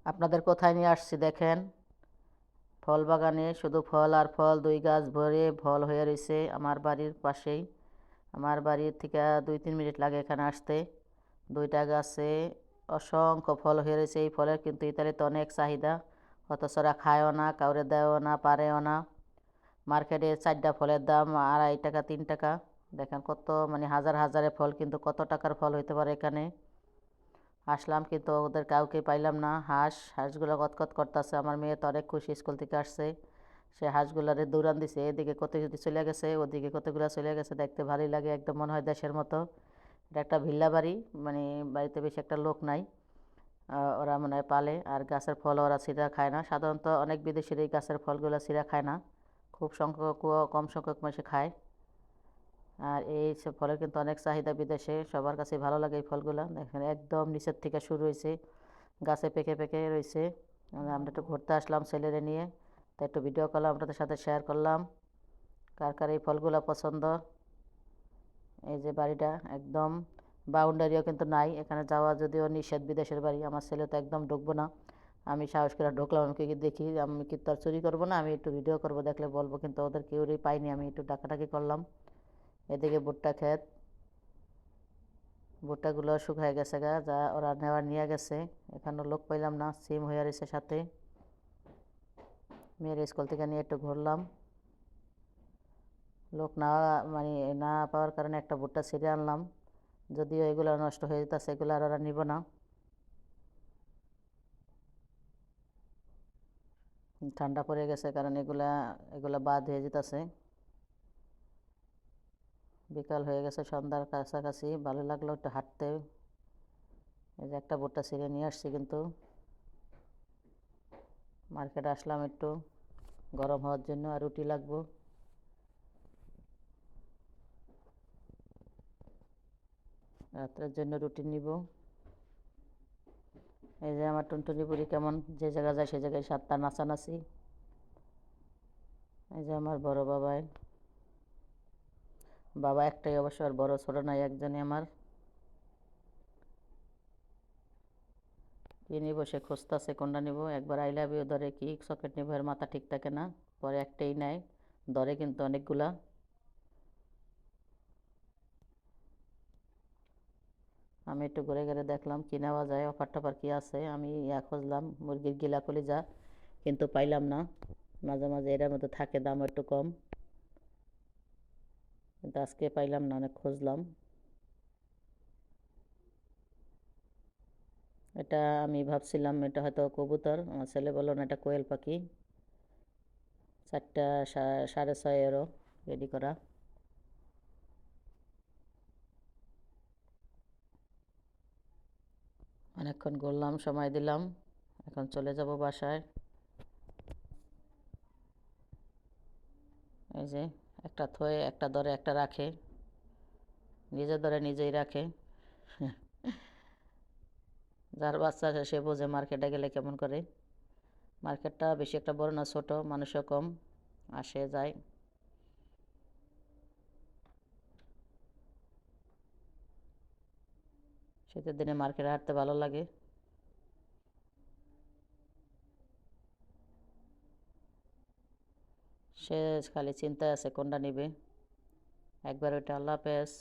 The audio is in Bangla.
আপনাদের কোথায় নিয়ে আসছি দেখেন, ফল বাগানে শুধু ফল আর ফল, 2 গাছ ভরে ফল হয়ে রয়েছে আমার বাড়ির পাশেই। আমার বাড়ির থেকে 2-3 মিনিট লাগে এখানে আসতে। 2টা গাছে অসংখ্য ফল হয়ে রয়েছে। এই ফলের কিন্তু ইতালিতে অনেক চাহিদা, অথচ ওরা খায়ও না, কাউরে দেয়ও না, পারেও না। মার্কেটে 4টা ফলের দাম 2.5 টাকা 3 টাকা। দেখেন কত, মানে হাজার হাজারে ফল, কিন্তু কত টাকার ফল হইতে পারে এখানে। আসলাম কিন্তু ওদের কাউকে পাইলাম না। হাঁসগুলো কতকত করতেছে। আমার মেয়ে তো অনেক খুশি, স্কুল থেকে আসছে। সে হাঁসগুলারে দৌড়ান দিছে, এদিকে কত চলে গেছে, ওদিকে কতগুলো চলে গেছে। দেখতে ভালোই লাগে, একদম মনে হয় দেশের মতো। এটা একটা ভিল্লা বাড়ি, মানে বাড়িতে বেশি একটা লোক নাই। ওরা মনে হয় পালে। আর গাছের ফল ওরা ছিঁড়া খায় না। সাধারণত অনেক বিদেশির এই গাছের ফলগুলো ছিঁড়া খায় না, খুব কম সংখ্যক মানুষ খায়। আর এই সব ফলের কিন্তু অনেক চাহিদা বিদেশে, সবার কাছে ভালো লাগে এই ফলগুলো। দেখেন একদম নিচের থেকে শুরু হয়েছে, গাছে পেকে পেকে রয়েছে। আমরা একটু ঘুরতে আসলাম ছেলেরে নিয়ে, তাই একটু ভিডিও করলাম, আপনাদের সাথে শেয়ার করলাম। কার কার এই ফলগুলো পছন্দ। এই যে বাড়িটা একদম বাউন্ডারিও কিন্তু নাই, এখানে যাওয়া যদিও নিষেধ, বিদেশের বাড়ি। আমার ছেলে তো একদম ঢুকবো না, আমি সাহস করে ঢুকলাম। আমি কি দেখি, আমি কি তার চুরি করবো না, আমি একটু ভিডিও করবো, দেখলে বলবো। কিন্তু ওদের কেউই পাইনি, আমি একটু ডাকাডাকি করলাম। এদিকে ভুট্টা ক্ষেত, ভুট্টাগুলো শুকায় গেছে গা, যা ওরা নিয়ে গেছে। এখানে লোক পাইলাম না, সিম হয়ে রয়েছে সাথে। মেয়ের স্কুল থেকে নিয়ে একটু ঘুরলাম। লোক না, মানে না পাওয়ার কারণে একটা ভুট্টা ছিঁড়ে আনলাম। যদিও এগুলো নষ্ট হয়ে যেতেছে, এগুলো আর ওরা নিব না। ঠান্ডা পড়ে গেছে কারণ এগুলা এগুলা বাদ হয়ে যেতেছে। বিকাল হয়ে গেছে, সন্ধ্যার কাছাকাছি। ভালো লাগলো একটু হাঁটতে। এই যে একটা ভুট্টা ছিঁড়ে নিয়ে আসছি, কিন্তু মার্কেটে আসলাম একটু গরম হওয়ার জন্য, আর রুটি লাগবো। রাত্রের জন্য রুটি নিব। এই যে আমার টুনটুনি বুড়ি কেমন যে জায়গা যায় সে জায়গায় সাতটা নাচানাচি। এই যে আমার বড় বাবাই, বাবা একটাই অবশ্য, আর বড় ছোট নাই, একজনই আমার। কি নিব সে খুঁজতেছে, কোনটা নিব। একবার আই লাভ ইউ ধরে, কি সকেট নিব, এর মাথা ঠিক থাকে না। পরে একটাই নেয়, ধরে কিন্তু অনেকগুলা। আমি একটু ঘুরে ঘুরে দেখলাম কি নেওয়া যায়, অফার টফার কি আছে। আমি খুঁজলাম মুরগির গিলা কলিজা, কিন্তু পাইলাম না। মাঝে মাঝে এটার মধ্যে থাকে, দাম একটু কম, কিন্তু আজকে পাইলাম না, অনেক খুঁজলাম। এটা আমি ভাবছিলাম এটা হয়তো কবুতর, আমার ছেলে বললো না এটা কোয়েল পাখি। 4টা 6.5 ইউরো রেডি করা। অনেকক্ষণ ঘুরলাম, সময় দিলাম, এখন চলে যাব বাসায়। এই যে একটা থয়ে, একটা ধরে, একটা রাখে, নিজে ধরে নিজেই রাখে। যার বাচ্চা আছে সে বোঝে মার্কেটে গেলে কেমন করে। মার্কেটটা বেশি একটা বড় না, ছোট, মানুষও কম, আসে যায়। শীতের দিনে মার্কেটে হাঁটতে ভালো লাগে। সে খালি চিন্তায় আছে কোনটা নিবে। একবার ওইটা। আল্লাহ হাফেজ।